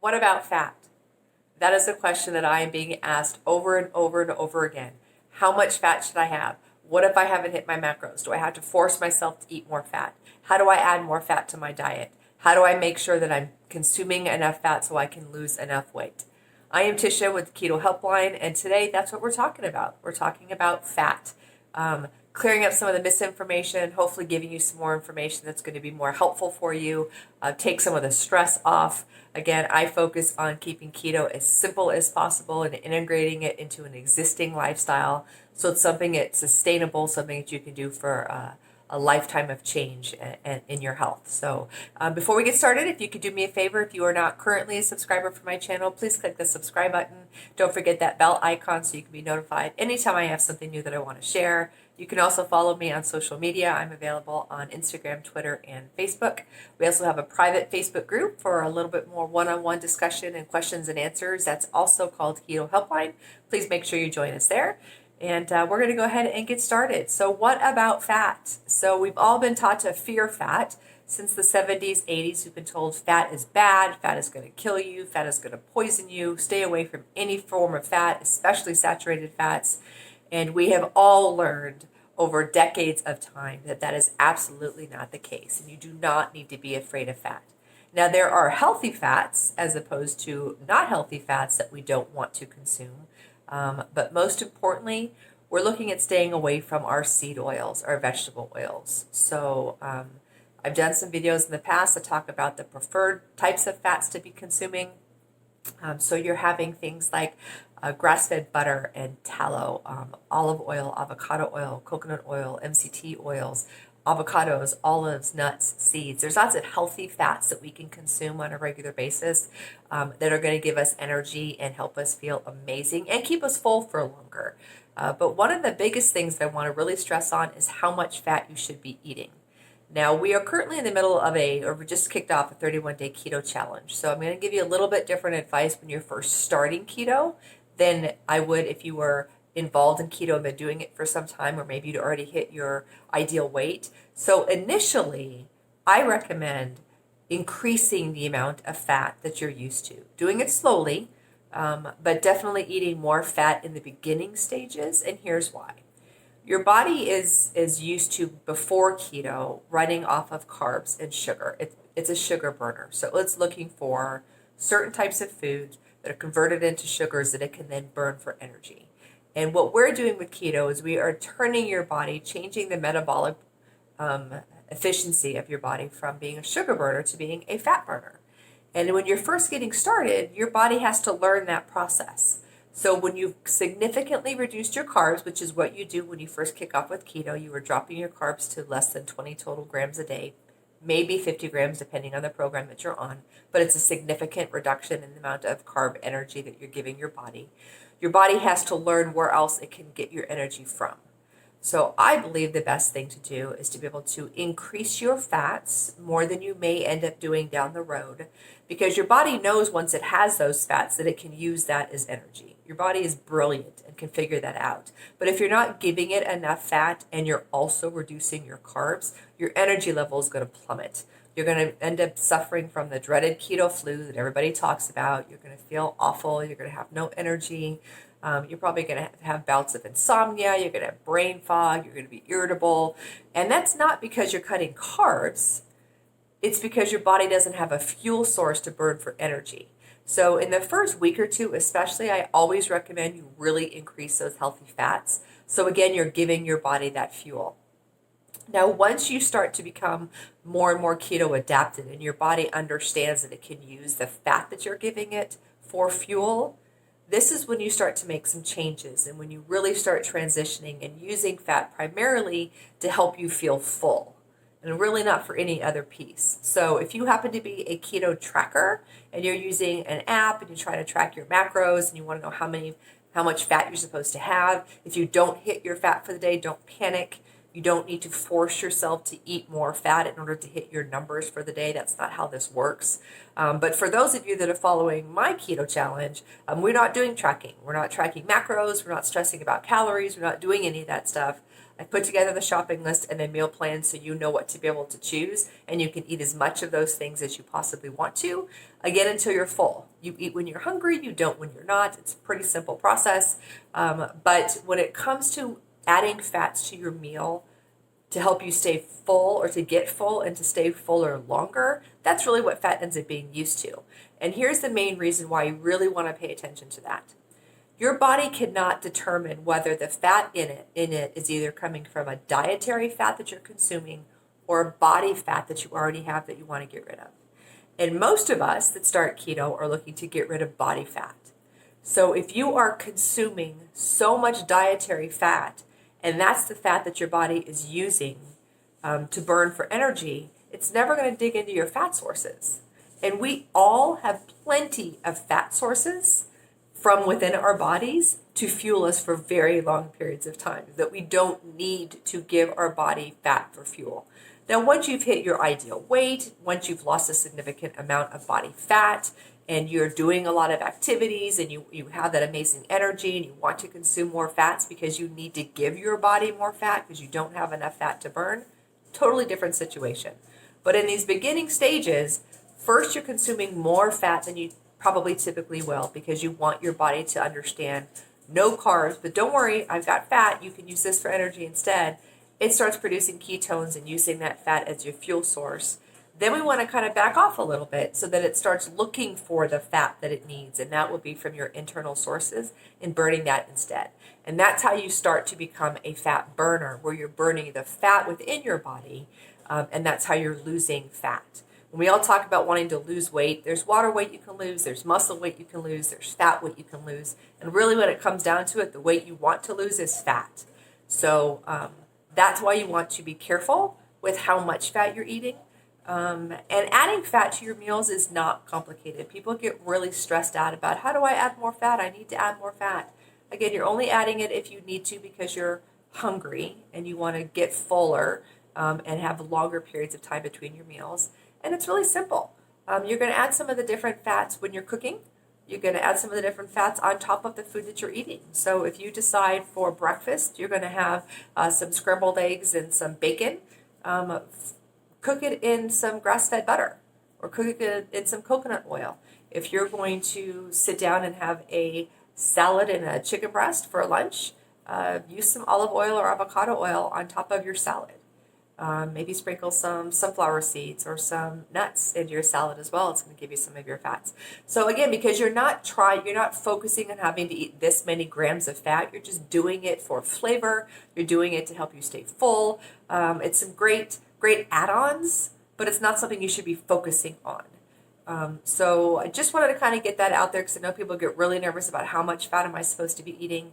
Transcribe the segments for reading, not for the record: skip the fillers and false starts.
What about fat? That is a question that I am being asked over and over and over again. How much fat should I have? What if I haven't hit my macros? Do I have to force myself to eat more fat? How do I add more fat to my diet? How do I make sure that I'm consuming enough fat so I can lose enough weight? I am Tisha with Keto Helpline, and today that's what we're talking about. We're talking about fat. Clearing up some of the misinformation, hopefully giving you some more information that's going to be more helpful for you, take some of the stress off. Again, I focus on keeping keto as simple as possible and integrating it into an existing lifestyle so it's something that's sustainable, something that you can do for a lifetime of change in your health. So before we get started, if you could do me a favor, if you are not currently a subscriber for my channel, please click the subscribe button. Don't forget that bell icon so you can be notified anytime I have something new that I want to share. You can also follow me on social media. I'm available on Instagram, Twitter, and Facebook. We also have a private Facebook group for a little bit more one-on-one discussion and questions and answers. That's also called Keto Helpline. Please make sure you join us there. And we're going to go ahead and get started. So what about fat? So we've all been taught to fear fat. Since the 70s, 80s, we've been told fat is bad, fat is going to kill you, fat is going to poison you, stay away from any form of fat, especially saturated fats. And we have all learned over decades of time that that is absolutely not the case. And you do not need to be afraid of fat. Now, there are healthy fats as opposed to not healthy fats that we don't want to consume. But most importantly, we're looking at staying away from our seed oils, our vegetable oils. So I've done some videos in the past that talk about the preferred types of fats to be consuming. So you're having things like grass-fed butter and tallow, olive oil, avocado oil, coconut oil, MCT oils, avocados, olives, nuts, seeds. There's lots of healthy fats that we can consume on a regular basis that are going to give us energy and help us feel amazing and keep us full for longer. But one of the biggest things that I want to really stress on is how much fat you should be eating. Now, we are currently in the middle of we just kicked off a 31-day keto challenge. So I'm going to give you a little bit different advice when you're first starting keto than I would if you were involved in keto and been doing it for some time, or maybe you'd already hit your ideal weight. So initially, I recommend increasing the amount of fat that you're used to. Doing it slowly, but definitely eating more fat in the beginning stages, and here's why. Your body is used to, before keto, running off of carbs and sugar. It's a sugar burner. So it's looking for certain types of foods that are converted into sugars that it can then burn for energy. And what we're doing with keto is we are turning your body, changing the metabolic efficiency of your body from being a sugar burner to being a fat burner. And when you're first getting started, your body has to learn that process. So when you've significantly reduced your carbs, which is what you do when you first kick off with keto, you are dropping your carbs to less than 20 total grams a day, maybe 50 grams depending on the program that you're on, but it's a significant reduction in the amount of carb energy that you're giving your body. Your body has to learn where else it can get your energy from. So I believe the best thing to do is to be able to increase your fats more than you may end up doing down the road, because your body knows once it has those fats that it can use that as energy. Your body is brilliant and can figure that out. But if you're not giving it enough fat and you're also reducing your carbs, your energy level is going to plummet. You're going to end up suffering from the dreaded keto flu that everybody talks about. You're going to feel awful. You're going to have no energy. You're probably going to have bouts of insomnia. You're going to have brain fog. You're going to be irritable. And that's not because you're cutting carbs. It's because your body doesn't have a fuel source to burn for energy. So in the first week or two, especially, I always recommend you really increase those healthy fats. So again, you're giving your body that fuel. Now, once you start to become more and more keto adapted and your body understands that it can use the fat that you're giving it for fuel, this is when you start to make some changes and when you really start transitioning and using fat primarily to help you feel full and really not for any other piece. So if you happen to be a keto tracker and you're using an app and you try to track your macros and you want to know how much fat you're supposed to have, if you don't hit your fat for the day, don't panic. You don't need to force yourself to eat more fat in order to hit your numbers for the day. That's not how this works. But for those of you that are following my keto challenge, we're not doing tracking. We're not tracking macros. We're not stressing about calories. We're not doing any of that stuff. I put together the shopping list and the meal plan so you know what to be able to choose, and you can eat as much of those things as you possibly want to, again, until you're full. You eat when you're hungry, you don't when you're not. It's a pretty simple process. But when it comes to adding fats to your meal to help you stay full or to get full and to stay fuller longer, that's really what fat ends up being used to. And here's the main reason why you really want to pay attention to that. Your body cannot determine whether the fat in it is either coming from a dietary fat that you're consuming or a body fat that you already have that you want to get rid of. And most of us that start keto are looking to get rid of body fat. So if you are consuming so much dietary fat, and that's the fat that your body is using to burn for energy, it's never going to dig into your fat sources. And we all have plenty of fat sources from within our bodies to fuel us for very long periods of time, that we don't need to give our body fat for fuel. Now, once you've hit your ideal weight, once you've lost a significant amount of body fat, and you're doing a lot of activities, and you have that amazing energy, and you want to consume more fats because you need to give your body more fat because you don't have enough fat to burn, totally different situation. But in these beginning stages, first you're consuming more fat than you probably typically will because you want your body to understand no carbs, but don't worry, I've got fat, you can use this for energy instead. It starts producing ketones and using that fat as your fuel source. Then we want to kind of back off a little bit so that it starts looking for the fat that it needs, and that will be from your internal sources and burning that instead. And that's how you start to become a fat burner, where you're burning the fat within your body, and that's how you're losing fat. When we all talk about wanting to lose weight, there's water weight you can lose, there's muscle weight you can lose, there's fat weight you can lose, and really when it comes down to it, the weight you want to lose is fat. So that's why you want to be careful with how much fat you're eating. And adding fat to your meals is not complicated. People get really stressed out about, how do I add more fat? I need to add more fat. Again, you're only adding it if you need to because you're hungry and you want to get fuller and have longer periods of time between your meals. And it's really simple. You're going to add some of the different fats when you're cooking. You're going to add some of the different fats on top of the food that you're eating. So if you decide for breakfast, you're going to have some scrambled eggs and some bacon, cook it in some grass-fed butter or cook it in some coconut oil. If you're going to sit down and have a salad and a chicken breast for lunch, use some olive oil or avocado oil on top of your salad. Maybe sprinkle some sunflower seeds or some nuts into your salad as well. It's going to give you some of your fats. So again, because you're not focusing on having to eat this many grams of fat. You're just doing it for flavor. You're doing it to help you stay full. It's some great add-ons, but it's not something you should be focusing on. So I just wanted to kind of get that out there because I know people get really nervous about how much fat am I supposed to be eating.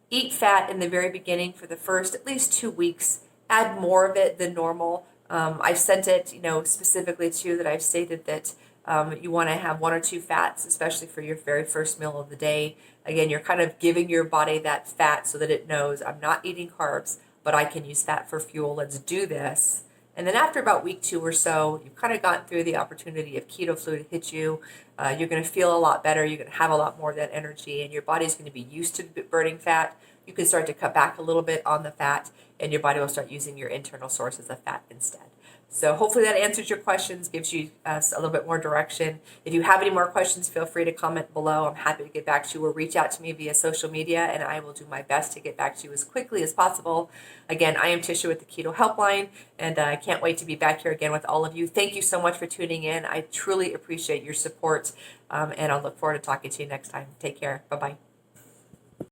Eat fat in the very beginning for the first at least 2 weeks. Add more of it than normal. I've sent it, specifically to that I've stated that you want to have 1 or 2 fats, especially for your very first meal of the day. Again, you're kind of giving your body that fat so that it knows I'm not eating carbs, but I can use fat for fuel. Let's do this. And then after about week 2 or so, you've kind of gotten through the opportunity of keto flu to hit you. You're going to feel a lot better. You're going to have a lot more of that energy, and your body's going to be used to burning fat. You can start to cut back a little bit on the fat, and your body will start using your internal sources of fat instead. So hopefully that answers your questions, gives you a little bit more direction. If you have any more questions, feel free to comment below. I'm happy to get back to you, or reach out to me via social media, and I will do my best to get back to you as quickly as possible. Again, I am Tisha with the Keto Helpline, and I can't wait to be back here again with all of you. Thank you so much for tuning in. I truly appreciate your support, and I'll look forward to talking to you next time. Take care. Bye-bye.